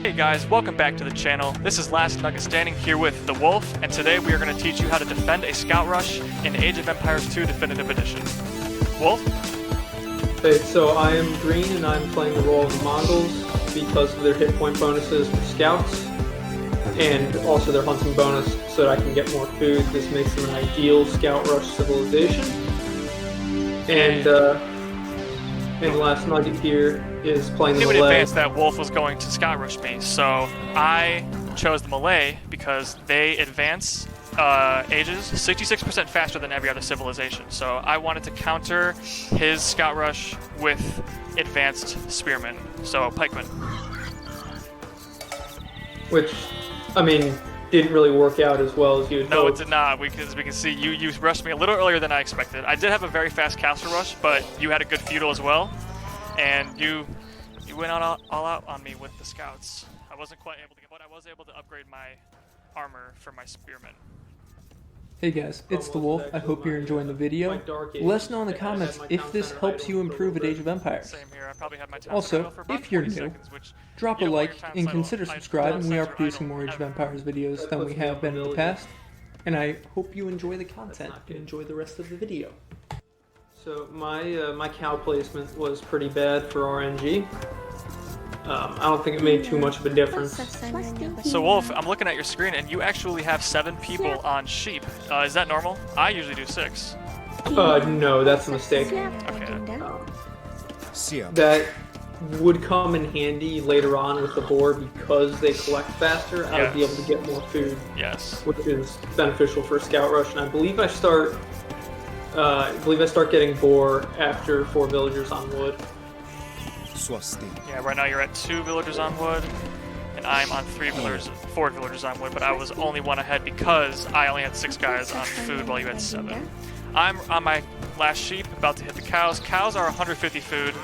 Hey guys, welcome back to the channel. This is Last Nugget Standing here with the Wolf, and today we are going to teach you how to defend a scout rush in Age of Empires 2 Definitive Edition. Wolf? Hey, so I am green and I'm playing the role of the Mongols because of their hit point bonuses for scouts and also their hunting bonus so that I can get more food. This makes them an ideal scout rush civilization. And the last nugget here is playing the Malay. In advance that Wolf was going to scout rush me, so I chose the Malay because they advance ages 66% faster than every other civilization. So I wanted to counter his scout rush with advanced spearmen, so pikemen. Which, I mean, didn't really work out as well as you had No, hoped. it did not, because we can see you rushed me a little earlier than I expected. I did have a very fast castle rush, but you had a good feudal as well, and you went all out on me with the scouts. I wasn't quite able to get, but I was able to upgrade my armor for my spearmen. Hey guys, it's the Wolf. I hope you're enjoying the video. Let us know in the comments if this helps you improve at Age of Empires. Same here. I probably had my town Also, title for about if you're 40 new, seconds, which drop a you don't want like your town and title consider idle subscribing. We are or producing idle more Age of ever. Empires videos than we have been in the past. And I hope you enjoy the content and enjoy the rest of the video. So my cow placement was pretty bad for RNG. I don't think it made too much of a difference. So Wolf, I'm looking at your screen, and you actually have 7 people on sheep. Is that normal? I usually do 6. No, that's a mistake. Okay. That would come in handy later on with the boar because they collect faster. I would be able to get more food, Yes. which is beneficial for a scout rush. And I believe I start getting boar after 4 villagers on wood. Yeah, right now you're at 2 villagers on wood, and I'm on 4 villagers on wood, but I was only 1 ahead because I only had 6 guys on food while you had 7. I'm on my last sheep, about to hit the cows. Cows are 150 food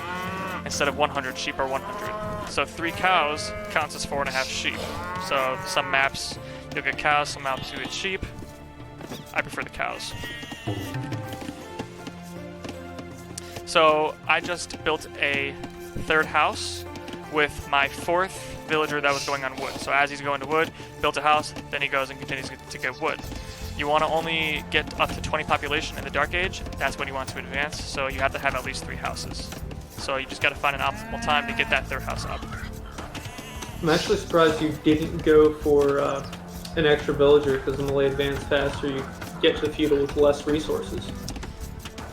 instead of 100. Sheep are 100. So 3 cows counts as 4.5 sheep. So some maps you'll get cows, some maps you get sheep. I prefer the cows. So I just built a 3rd house with my 4th villager that was going on wood. So as he's going to wood, built a house, then he goes and continues to get wood. You want to only get up to 20 population in the Dark Age. That's when you want to advance. So you have to have at least 3 houses. So you just got to find an optimal time to get that 3rd house up. I'm actually surprised you didn't go for an extra villager because the Malay advance faster. You get to the feudal with less resources.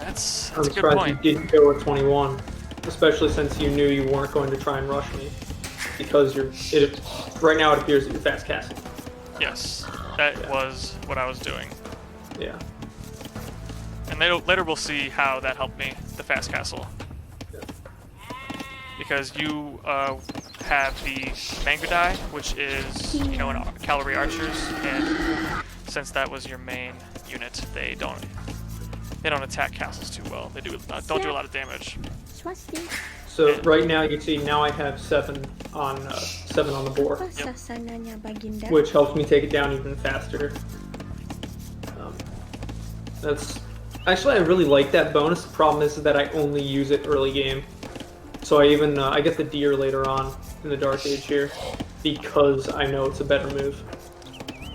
That's I'm a good surprised point. you didn't go with 21, especially since you knew you weren't going to try and rush me because right now it appears that you're fast casting. Yes, that was what I was doing. Yeah. And later we'll see how that helped me, the fast castle. Because you have the Mangudai, which is, an cavalry archers, and since that was your main unit, they don't attack castles too well. They don't do a lot of damage. So right now you can see now I have 7 on the board, which helps me take it down even faster. That's actually, I really like that bonus. The problem is that I only use it early game. So I get the deer later on in the Dark Age here because I know it's a better move.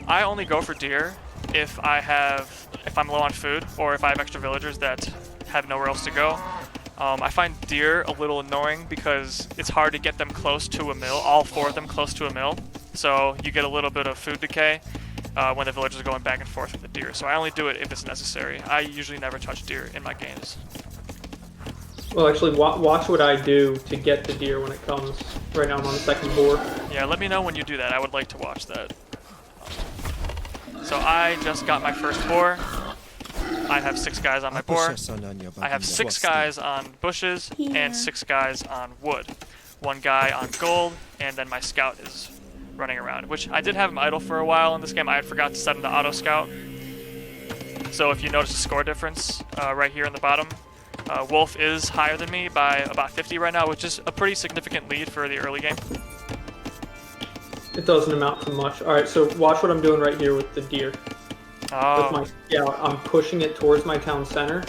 I only go for deer if I'm low on food or if I have extra villagers that have nowhere else to go. I find deer a little annoying because it's hard to get them close to a mill, all 4 of them close to a mill. So you get a little bit of food decay when the villagers are going back and forth with the deer. So I only do it if it's necessary. I usually never touch deer in my games. Well, actually, watch what I do to get the deer when it comes. Right now I'm on the 2nd board. Yeah, let me know when you do that. I would like to watch that. So I just got my first boar. I have 6 guys on my boar. I have 6 guys on bushes and 6 guys on wood. 1 guy on gold, and then my scout is running around, which I did have him idle for a while in this game. I had forgot to set him to auto scout. So if you notice a score difference right here in the bottom, Wolf is higher than me by about 50 right now, which is a pretty significant lead for the early game. It doesn't amount to much. Alright, so watch what I'm doing right here with the deer. Oh. With my scout, I'm pushing it towards my town center,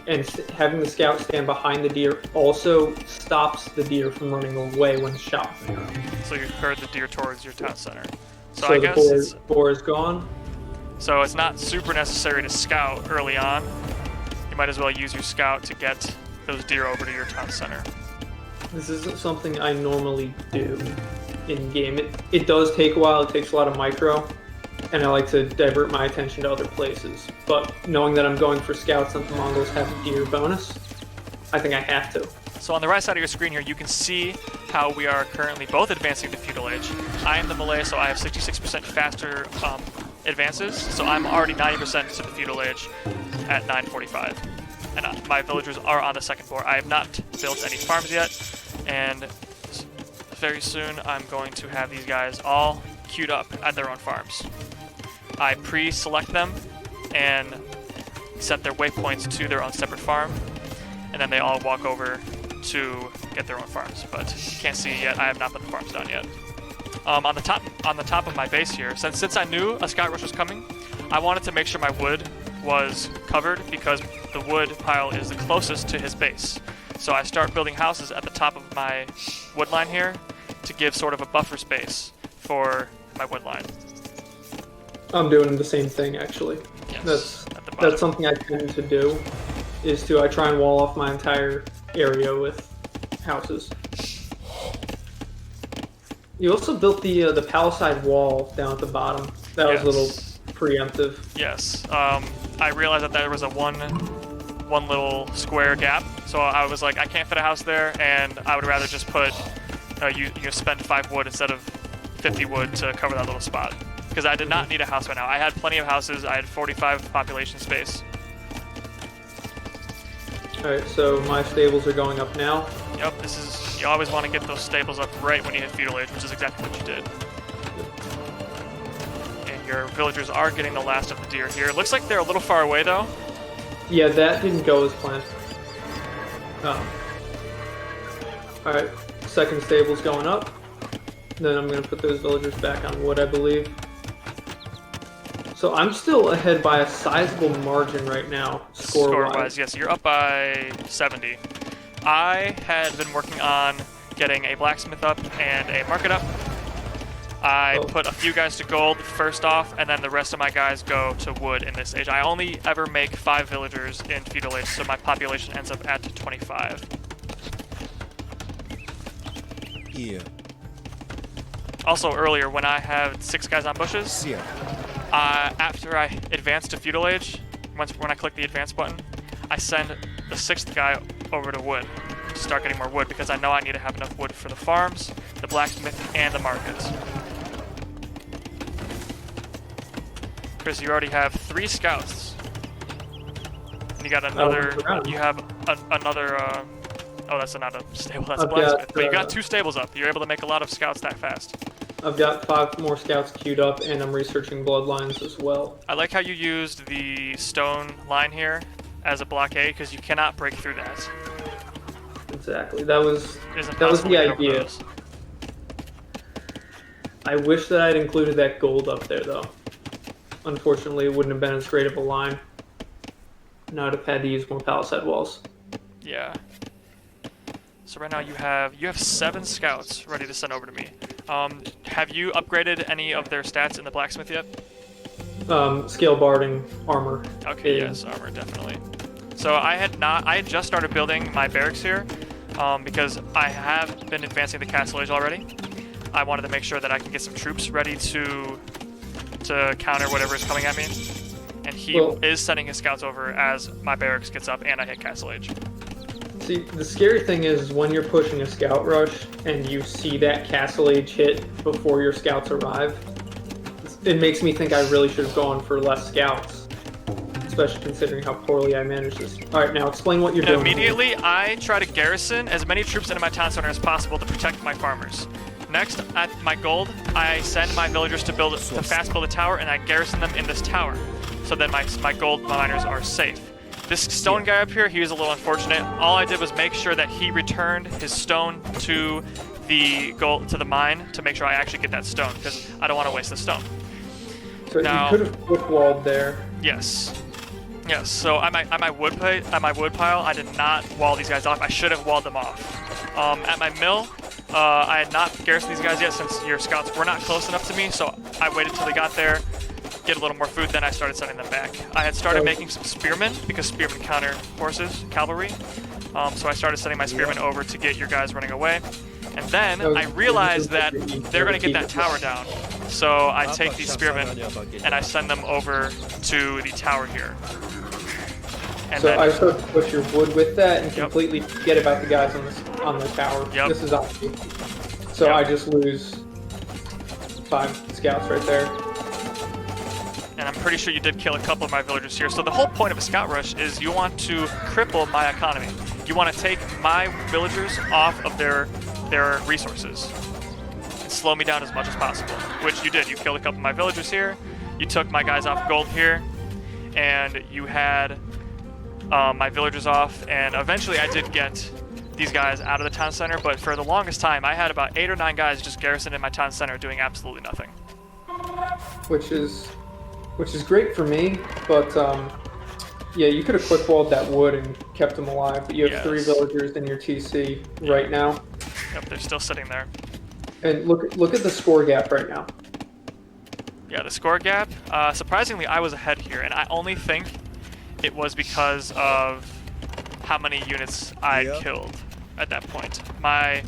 and having the scout stand behind the deer also stops the deer from running away when shot. So you herd the deer towards your town center. So So I the guess boar is gone. so it's not super necessary to scout early on. You might as well use your scout to get those deer over to your town center. This isn't something I normally do in game. It does take a while. It takes a lot of micro, and I like to divert my attention to other places. But knowing that I'm going for scouts and the Mongols have a deer bonus, I think I have to. So on the right side of your screen here, you can see how we are currently both advancing to Feudal Age. I am the Malay, so I have 66% faster advances, so I'm already 90% to the Feudal Age at 9:45. And my villagers are on the second floor. I have not built any farms yet, and very soon I'm going to have these guys all queued up at their own farms. I pre-select them and set their waypoints to their own separate farm, and then they all walk over to get their own farms. But you can't see yet, I have not put the farms down yet. On the top of my base here, since I knew a scout rush was coming, I wanted to make sure my wood was covered because the wood pile is the closest to his base. So I start building houses at the top of my wood line here to give sort of a buffer space for my wood line. I'm doing the same thing actually. Yes, That's something I tend to do, is I try and wall off my entire area with houses. You also built the palisade wall down at the bottom. That was a little preemptive. Yes. I realized that there was a one little square gap, so I was like, I can't fit a house there, and I would rather just put you spend 5 wood instead of 50 wood to cover that little spot. Because I did not need a house right now. I had plenty of houses. I had 45 population space. Alright, so my stables are going up now. Yep, you always want to get those stables up right when you hit Feudal Age, which is exactly what you did. And your villagers are getting the last of the deer here. Looks like they're a little far away though. Yeah, that didn't go as planned. Alright, second stable's going up. Then I'm going to put those villagers back on wood, I believe. So I'm still ahead by a sizable margin right now, score-wise. Yes, you're up by 70. I had been working on getting a blacksmith up and a market up. I put a few guys to gold first off, and then the rest of my guys go to wood in this age. I only ever make 5 villagers in Feudal Age, so my population ends up at 25. Yeah. Also earlier, when I had 6 guys on bushes, after I advance to Feudal Age, when I click the advance button, I send the 6th guy over to wood to start getting more wood because I know I need to have enough wood for the farms, the blacksmith, and the markets. Chris, you already have 3 scouts. And you got another. You have another. Oh, that's not a stable. That's a blacksmith. But you got 2 stables up. You're able to make a lot of scouts that fast. I've got 5 more scouts queued up, and I'm researching bloodlines as well. I like how you used the stone line here as a blockade because you cannot break through that. Exactly. That was the idea. I wish that I'd included that gold up there, though. Unfortunately, it wouldn't have been as great of a line. Now I'd have had to use more palisade walls. Yeah. So right now you have 7 scouts ready to send over to me. Have you upgraded any of their stats in the blacksmith yet? Scale barding, armor. Okay, yes, armor, definitely. So I had just started building my barracks here, because I have been advancing the castle age already. I wanted to make sure that I can get some troops ready to counter whatever is coming at me. And he is sending his scouts over as my barracks gets up and I hit castle age. See, the scary thing is when you're pushing a scout rush and you see that castle age hit before your scouts arrive, it makes me think I really should have gone for less scouts, especially considering how poorly I managed this. Alright, now explain what you're doing. Immediately, I try to garrison as many troops into my town center as possible to protect my farmers. Next, at my gold, I send my villagers to fast build a tower, and I garrison them in this tower, so that my gold miners are safe. This stone guy up here, he was a little unfortunate. All I did was make sure that he returned his stone to the mine to make sure I actually get that stone, because I don't want to waste the stone. So now, you could have quick walled there. Yes. Yes, so at my wood pile, I did not wall these guys off. I should have walled them off. At my mill, I had not garrisoned these guys yet since your scouts were not close enough to me, so I waited till they got there, get a little more food, then I started sending them back. I had started making some spearmen, because spearmen counter horses, cavalry. So I started sending my spearmen over to get your guys running away. And then I realized that they're going to get that tower down. So I take these spearmen and I send them over to the tower here. And so then, I start to push your wood with that and completely forget about the guys on the tower. Yep. This is obvious. So Yep. I just lose 5 scouts right there. And I'm pretty sure you did kill a couple of my villagers here. So the whole point of a scout rush is you want to cripple my economy. You want to take my villagers off of their resources and slow me down as much as possible, which you did. You killed a couple of my villagers here. You took my guys off gold here, and you had my villagers off. And eventually I did get these guys out of the town center, but for the longest time I had about 8 or 9 guys just garrisoned in my town center doing absolutely nothing. Which is great for me, but yeah, you could have quick walled that wood and kept them alive, but you have 3 villagers in your TC right now. Yep, they're still sitting there. And look at the score gap right now. Yeah, the score gap, surprisingly I was ahead here, and I only think it was because of how many units I killed at that point. My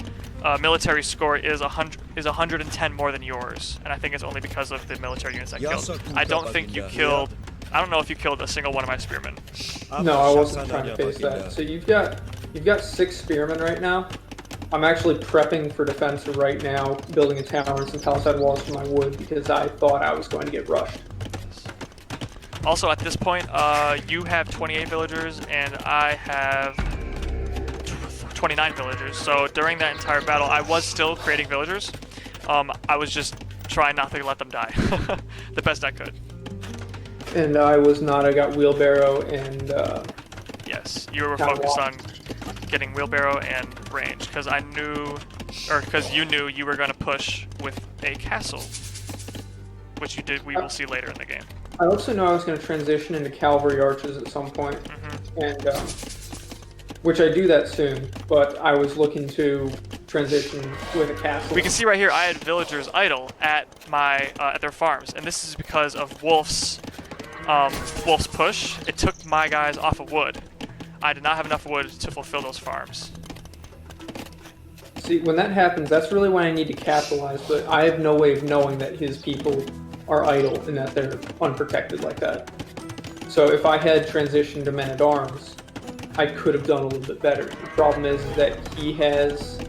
military score is 110 more than yours, and I think it's only because of the military units I killed. I don't think you killed. I don't know if you killed a single one of my spearmen. No, I wasn't trying to face that. So you've got 6 spearmen right now. I'm actually prepping for defense right now, building a tower and some palisade walls for my wood because I thought I was going to get rushed. Also, at this point, you have 28 villagers and I have 29 villagers. So during that entire battle, I was still creating villagers. I was just trying not to let them die the best I could. And I was not. I got wheelbarrow and yes, you were focused on getting wheelbarrow and range because I knew, or because you knew you were going to push with a castle, which you did. We will see later in the game. I also know I was going to transition into cavalry archers at some point, and which I do that soon. But I was looking to transition with a castle. We can see right here I had villagers idle at my at their farms, and this is because of Wolf's push. It took my guys off of wood. I did not have enough wood to fulfill those farms. See, when that happens, that's really when I need to capitalize, but I have no way of knowing that his people are idle and that they're unprotected like that. So if I had transitioned to men-at-arms, I could have done a little bit better. The problem is that he has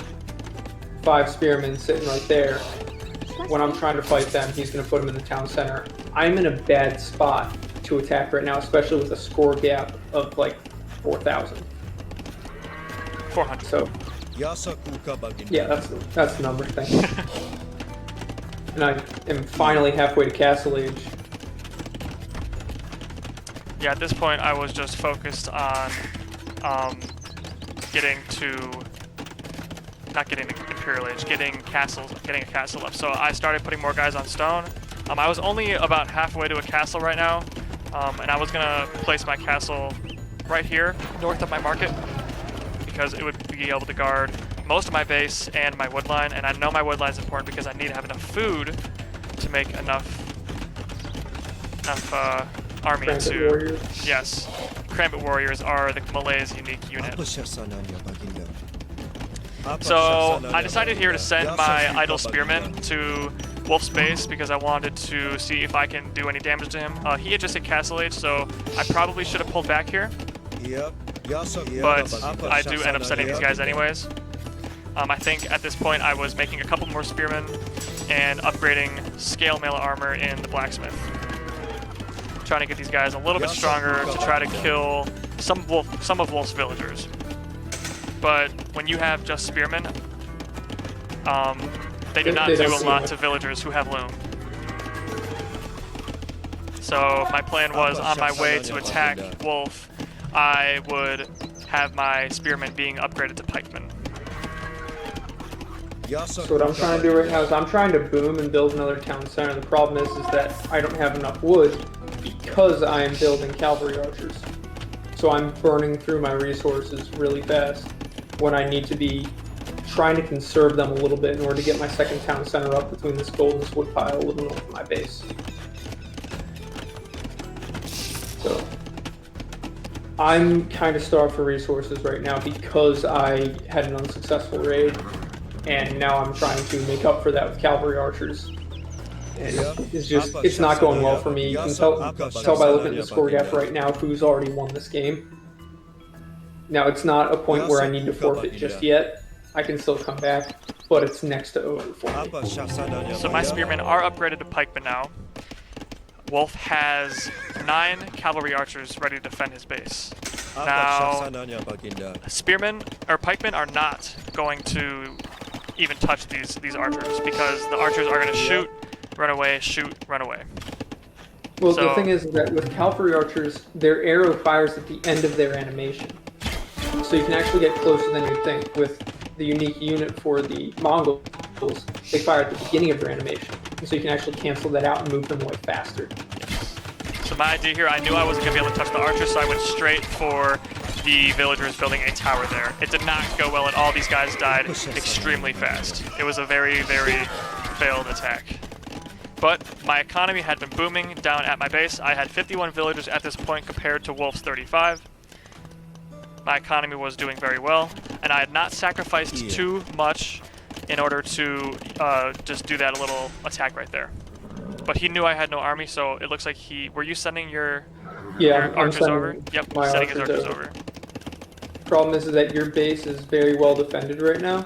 5 spearmen sitting right there. When I'm trying to fight them, he's going to put them in the town center. I'm in a bad spot to attack right now, especially with a score gap of like 4,000. 400. So, yeah, that's the number. Thank you. And I am finally halfway to Castle Age. Yeah, at this point I was just focused on not getting to Imperial Age, getting a castle up. So I started putting more guys on stone. I was only about halfway to a castle right now, and I was gonna place my castle right here, north of my market, because it would be able to guard most of my base and my wood line, and I know my wood line is important because I need to have enough food to make enough army to... Warriors. Yes. Crambit Warriors are the Malay's unique unit. So I decided here to send my idle spearmen to Wolf's base because I wanted to see if I can do any damage to him. He had just hit Castle Age, so I probably should have pulled back here. But I do end up sending these guys anyways. I think at this point I was making a couple more spearmen and upgrading scale mail armor in the blacksmith. Trying to get these guys a little bit stronger to try to kill some of Wolf's villagers. But when you have just spearmen, they do not do a lot to villagers who have loom. So my plan was, on my way to attack Wolf, I would have my spearmen being upgraded to pikemen. So what I'm trying to do right now is I'm trying to boom and build another town center. The problem is that I don't have enough wood because I am building cavalry archers. So I'm burning through my resources really fast when I need to be trying to conserve them a little bit in order to get my second town center up between this gold and this wood pile a little north of my base. So I'm kind of starved for resources right now because I had an unsuccessful raid, and now I'm trying to make up for that with cavalry archers. And it's not going well for me. You can tell by looking at the score gap right now who's already won this game. Now, it's not a point where I need to forfeit just yet. I can still come back, but it's next to over for me. So my spearmen are upgraded to pikemen now. Wolf has 9 cavalry archers ready to defend his base. Now, spearmen or pikemen are not going to even touch these archers because the archers are going to shoot, run away, shoot, run away. Well, the thing is that with cavalry archers, their arrow fires at the end of their animation. So you can actually get closer than you think. With the unique unit for the Mongols, they fire at the beginning of their animation. So you can actually cancel that out and move them away faster. So my idea here, I knew I wasn't going to be able to touch the archers, so I went straight for the villagers building a tower there. It did not go well at all. These guys died extremely fast. It was a very, very failed attack. But my economy had been booming down at my base. I had 51 villagers at this point compared to Wolf's 35. My economy was doing very well, and I had not sacrificed too much in order to just do that little attack right there. But he knew I had no army, so it looks like he... Were you sending your archers over? Yep, sending his archers over. Problem is that your base is very well defended right now.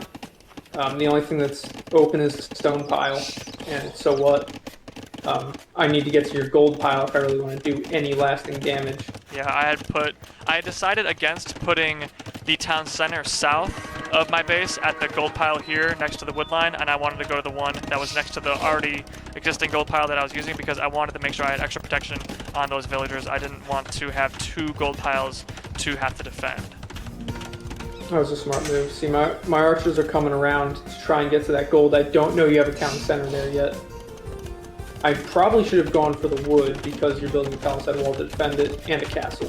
The only thing that's open is the stone pile, and so what? I need to get to your gold pile if I really want to do any lasting damage. Yeah, I had decided against putting the town center south of my base at the gold pile here next to the wood line, and I wanted to go to the one that was next to the already existing gold pile that I was using because I wanted to make sure I had extra protection on those villagers. I didn't want to have 2 gold piles to have to defend. That was a smart move. See, my archers are coming around to try and get to that gold. I don't know you have a town center there yet. I probably should have gone for the wood because you're building a palisade wall to defend it and a castle.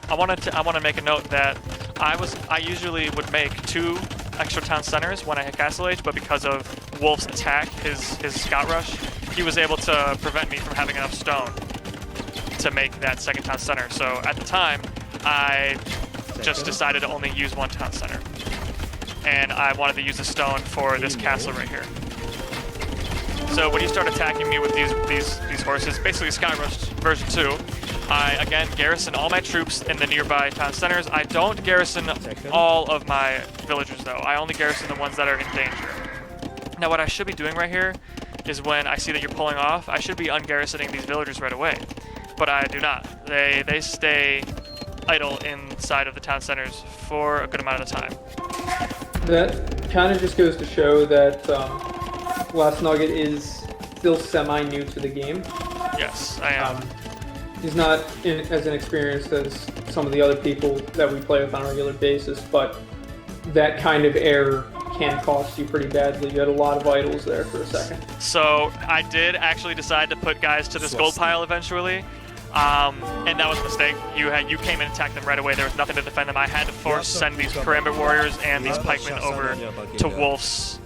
I want to make a note that I usually would make 2 extra town centers when I hit Castle Age, but because of Wolf's attack, his scout rush, he was able to prevent me from having enough stone to make that second town center. So at the time, I just decided to only use 1 town center, and I wanted to use the stone for this castle right here. So when you start attacking me with these horses, basically Sky Rush version 2, I again garrison all my troops in the nearby town centers. I don't garrison all of my villagers though. I only garrison the ones that are in danger. Now what I should be doing right here is when I see that you're pulling off, I should be ungarrisoning these villagers right away. But I do not. They stay idle inside of the town centers for a good amount of the time. That kind of just goes to show that Last Nugget is still semi-new to the game. Yes, I am. He's not as inexperienced as some of the other people that we play with on a regular basis, but that kind of error can cost you pretty badly. You had a lot of idols there for a second. So I did actually decide to put guys to this gold pile eventually, and that was a mistake. You came and attacked them right away. There was nothing to defend them. I had to send these Karambit warriors and these pikemen over to Wolf's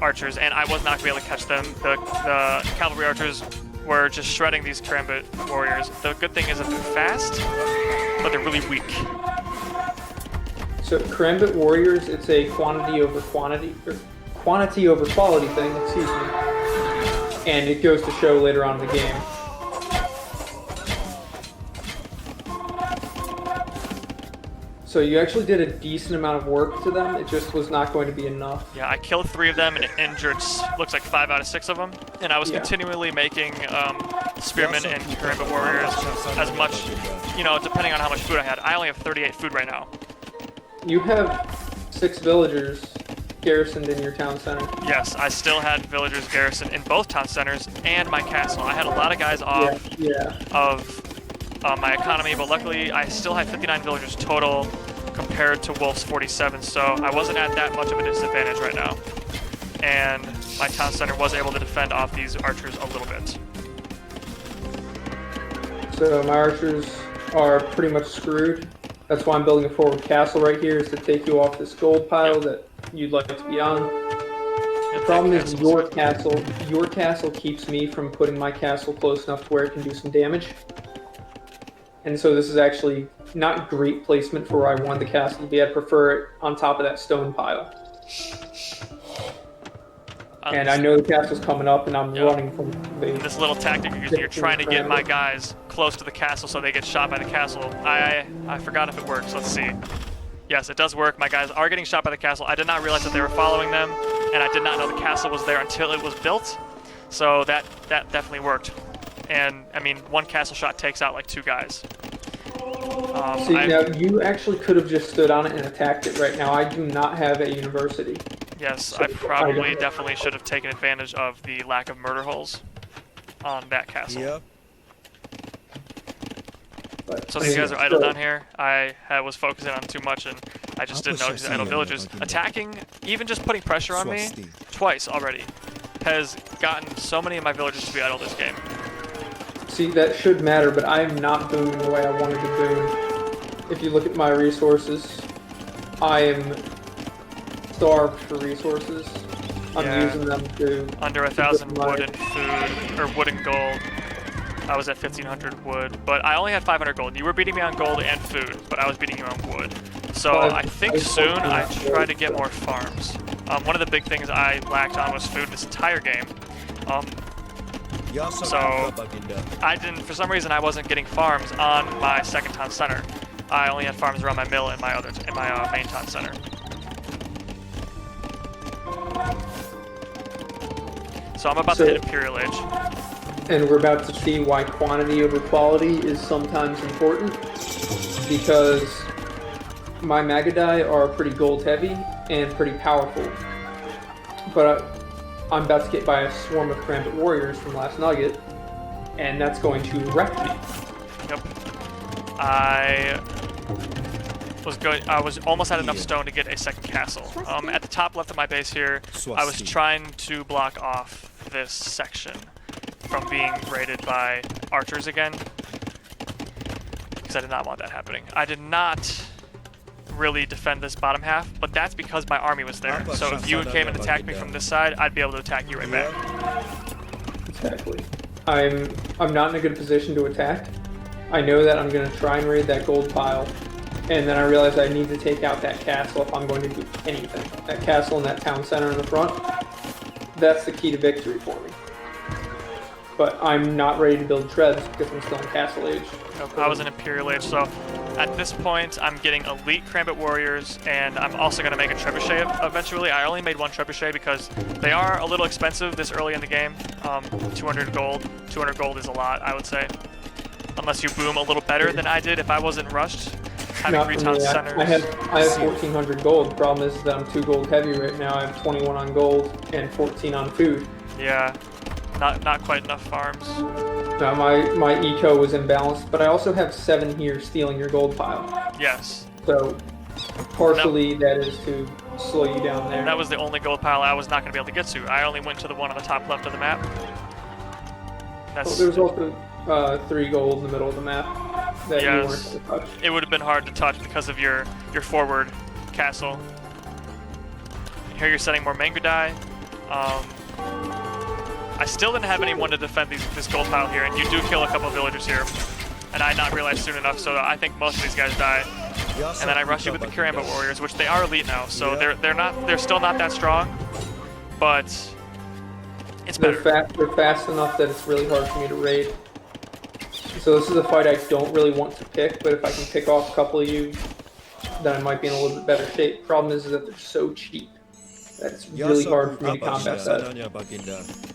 archers, and I was not going to be able to catch them. The cavalry archers were just shredding these Karambit warriors. The good thing is that they're fast, but they're really weak. So Karambit warriors, it's a quantity over quality thing, excuse me. And it goes to show later on in the game. So you actually did a decent amount of work to them, it just was not going to be enough. Yeah, I killed 3 of them and injured, looks like 5 out of 6 of them. And I was continually making spearmen and Karambit warriors as much, depending on how much food I had. I only have 38 food right now. You have 6 villagers garrisoned in your town center. Yes, I still had villagers garrisoned in both town centers and my castle. I had a lot of guys off of my economy, but luckily I still had 59 villagers total compared to Wolf's 47, so I wasn't at that much of a disadvantage right now. And my town center was able to defend off these archers a little bit. So my archers are pretty much screwed. That's why I'm building a forward castle right here, is to take you off this gold pile that you'd like to be on. The problem is your castle keeps me from putting my castle close enough to where it can do some damage. And so this is actually not great placement for where I want the castle to be. I'd prefer it on top of that stone pile. And I know the castle's coming up, and I'm running from this little tactic you're trying to get my guys close to the castle so they get shot by the castle. I forgot if it works. Let's see. Yes, it does work. My guys are getting shot by the castle. I did not realize that they were following them, and I did not know the castle was there until it was built. So that definitely worked. And I mean, one castle shot takes out like 2 guys. See, now you actually could have just stood on it and attacked it right now. I do not have a university. Yes, so I probably definitely should have taken advantage of the lack of murder holes on that castle. Yep. So these guys are idle down here. I was focusing on too much, and I just didn't notice the idle villagers. Attacking, even just putting pressure on me, twice already, has gotten so many of my villagers to be idle this game. See, that should matter, but I am not booming the way I wanted to boom. If you look at my resources, I am starved for resources. I'm using them to... Under 1,000 wood and food, or wood and gold. I was at 1,500 wood, but I only had 500 gold. You were beating me on gold and food, but I was beating you on wood. So I think soon I try to get more farms. One of the big things I lacked on was food this entire game. So I didn't, for some reason, I wasn't getting farms on my second town center. I only had farms around my mill and my main town center. So I'm about to hit Imperial Age. And we're about to see why quantity over quality is sometimes important, because my Magadai are pretty gold heavy and pretty powerful. But I'm about to get by a swarm of Karambit warriors from Last Nugget, and that's going to wreck me. Yep. I was almost at enough stone to get a second castle. At the top left of my base here, I was trying to block off this section from being raided by archers again, because I did not want that happening. I did not really defend this bottom half, but that's because my army was there. So if you came and attacked me from this side, I'd be able to attack you right back. Exactly. I'm not in a good position to attack. I know that I'm going to try and raid that gold pile, and then I realize I need to take out that castle if I'm going to do anything. That castle and that town center in the front, that's the key to victory for me. But I'm not ready to build treads because I'm still in Castle Age. Nope, I was in Imperial Age, so at this point I'm getting elite Karambit warriors, and I'm also going to make a trebuchet eventually. I only made one trebuchet because they are a little expensive this early in the game. 200 gold. 200 gold is a lot, I would say. Unless you boom a little better than I did if I wasn't rushed. Having Not 3 for town me. centers. I have 1,400 gold. The problem is that I'm 2 gold heavy right now. I have 21 on gold and 14 on food. Yeah. Not quite enough farms. Now my eco was imbalanced, but I also have 7 here stealing your gold pile. Yes. So partially that is to slow you down there. That was the only gold pile I was not going to be able to get to. I only went to the one on the top left of the map. That's... There's also 3 gold in the middle of the map that you weren't able to touch. It would have been hard to touch because of your forward castle. Here you're setting more Mangudai. I still didn't have anyone to defend this gold pile here, and you do kill a couple of villagers here. And I had not realized soon enough, so I think most of these guys die. And then I rush you with the Karambit warriors, which they are elite now, so they're still not that strong, but it's better. They're fast enough that it's really hard for me to raid. So this is a fight I don't really want to pick, but if I can pick off a couple of you, then I might be in a little bit better shape. Problem is that they're so cheap that it's really hard for me to combat that.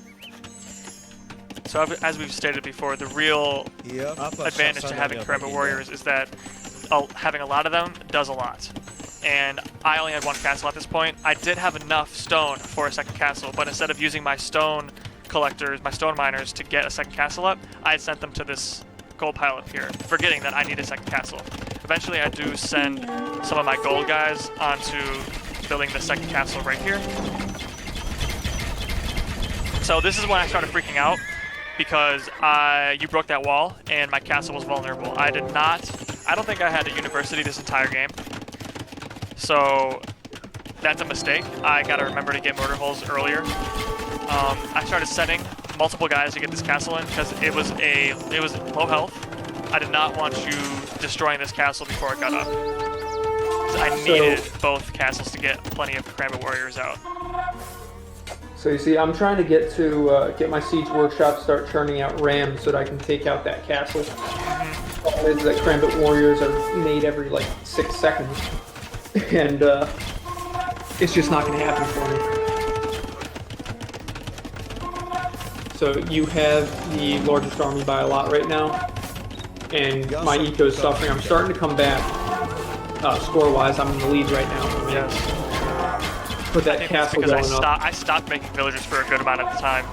So as we've stated before, the real advantage to having Karambit warriors is that having a lot of them does a lot. And I only had 1 castle at this point. I did have enough stone for a second castle, but instead of using my stone collectors, my stone miners, to get a second castle up, I had sent them to this gold pile up here, forgetting that I need a second castle. Eventually I do send some of my gold guys onto building the second castle right here. So this is when I started freaking out. because you broke that wall and my castle was vulnerable. I don't think I had a university this entire game. So that's a mistake. I gotta remember to get mortar holes earlier. I started setting multiple guys to get this castle in because it was low health. I did not want you destroying this castle before it got up. So I needed both castles to get plenty of Karambit warriors out. So you see, I'm trying to get my siege workshop, start churning out rams so that I can take out that castle. The problem is that Karambit warriors are made every like 6 seconds, and it's just not going to happen for me. So you have the largest army by a lot right now, and my eco is suffering. I'm starting to come back score-wise. I'm in the lead right now. Yes. Put that castle going up. I stopped making villagers for a good amount of the time.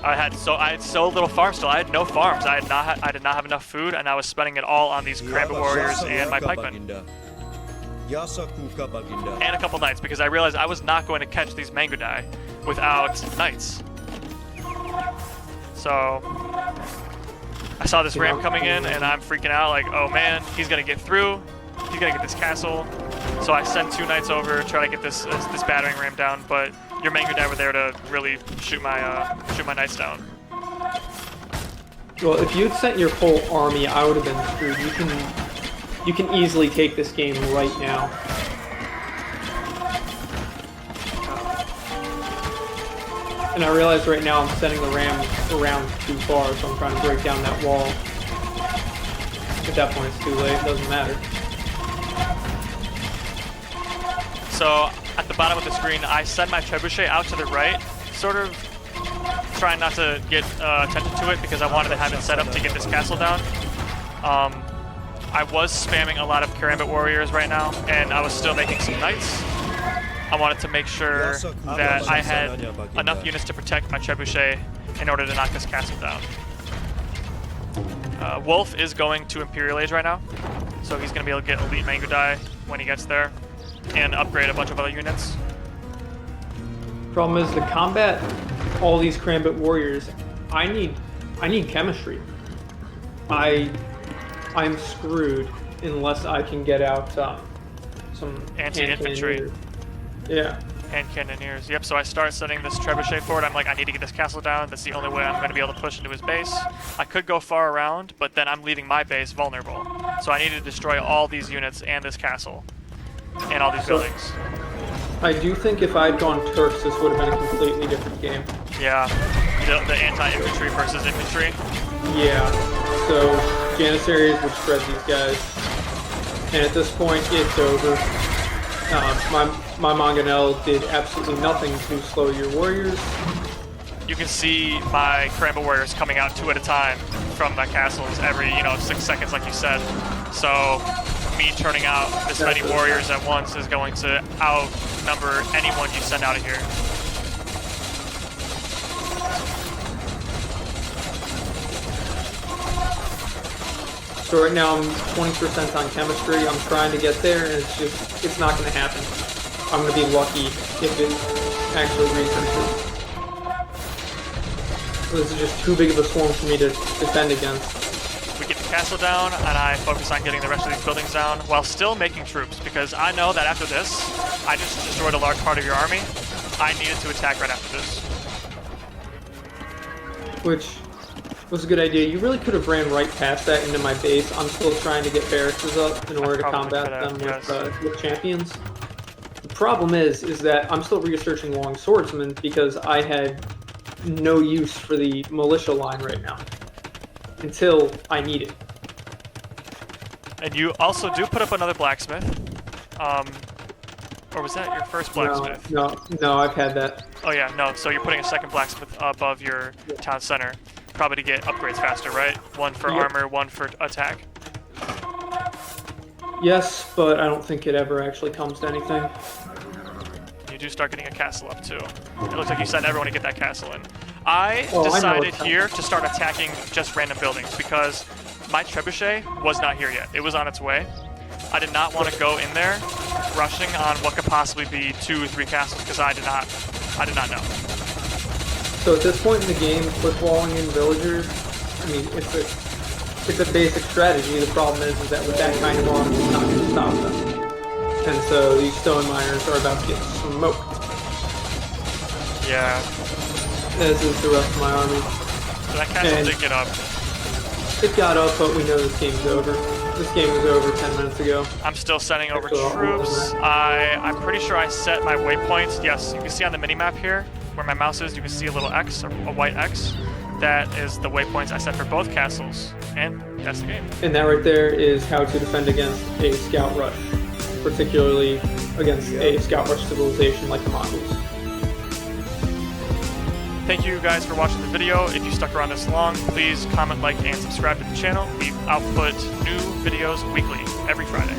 I had so little farms still. I had no farms. I did not have enough food, and I was spending it all on these Karambit warriors and my pikemen. And a couple knights, because I realized I was not going to catch these Mangudai without knights. So I saw this ram coming in, and I'm freaking out like, oh man, he's gonna get through. He's gonna get this castle. So I sent 2 knights over, try to get this battering ram down, but your Mangudai were there to really shoot my knights down. Well, if you had sent your whole army, I would have been screwed. You can easily take this game right now. And I realize right now I'm sending the ram around too far, so I'm trying to break down that wall. At that point, it's too late. It doesn't matter. So at the bottom of the screen, I send my trebuchet out to the right, sort of trying not to get attention to it because I wanted to have it set up to get this castle down. I was spamming a lot of Karambit warriors right now, and I was still making some knights. I wanted to make sure that I had enough units to protect my trebuchet in order to knock this castle down. Wolf is going to Imperial Age right now, so he's going to be able to get Elite Mangudai when he gets there, and upgrade a bunch of other units. Problem is, to combat all these Karambit warriors, I need chemistry. I'm screwed unless I can get out some anti-infantry. Yeah. And cannoneers. Yep, so I start sending this trebuchet forward. I'm like, I need to get this castle down. That's the only way I'm going to be able to push into his base. I could go far around, but then I'm leaving my base vulnerable. So I need to destroy all these units and this castle. And all these buildings. I do think if I'd gone Turks, this would have been a completely different game. Yeah, the anti-infantry versus infantry. Yeah, so Janissaries would shred these guys. And at this point, it's over. My Mangonel did absolutely nothing to slow your warriors. You can see my Karambit warriors coming out 2 at a time from the castles every, 6 seconds, like you said. So me turning out this many warriors at once is going to outnumber anyone you send out of here. So right now I'm 20% on chemistry. I'm trying to get there, and it's not going to happen. I'm going to be lucky if it actually reaches. This is just too big of a swarm for me to defend against. We get the castle down, and I focus on getting the rest of these buildings down while still making troops, because I know that after this, I just destroyed a large part of your army. I needed to attack right after this. Which was a good idea. You really could have ran right past that into my base. I'm still trying to get barracks up in order to combat them with champions. The problem is that I'm still researching long swordsmen because I had no use for the militia line right now until I need it. And you also do put up another blacksmith. Or was that your first blacksmith? No, I've had that. Oh yeah, no, so you're putting a second blacksmith above your town center. Probably to get upgrades faster, right? One for armor, one for attack. Yes, but I don't think it ever actually comes to anything. You do start getting a castle up too. It looks like you sent everyone to get that castle in. I decided here to start attacking just random buildings because my trebuchet was not here yet. It was on its way. I did not want to go in there rushing on what could possibly be 2 or 3 castles because I did not know. So at this point in the game, footballing in villagers, I mean, it's a basic strategy. The problem is that with that kind of army, it's not going to stop them. And so these stone miners are about to get smoked. Yeah. As is the rest of my army. So that castle did get up. It got up, but we know this game's over. This game was over 10 minutes ago. I'm still sending over troops. I'm pretty sure I set my waypoints. Yes, you can see on the mini-map here, where my mouse is, you can see a little X, a white X. That is the waypoints I set for both castles. And that's the game. And that right there is how to defend against a scout rush. Particularly against a scout rush civilization like the Mongols. Thank you guys for watching the video. If you stuck around this long, please comment, like, and subscribe to the channel. We output new videos weekly, every Friday.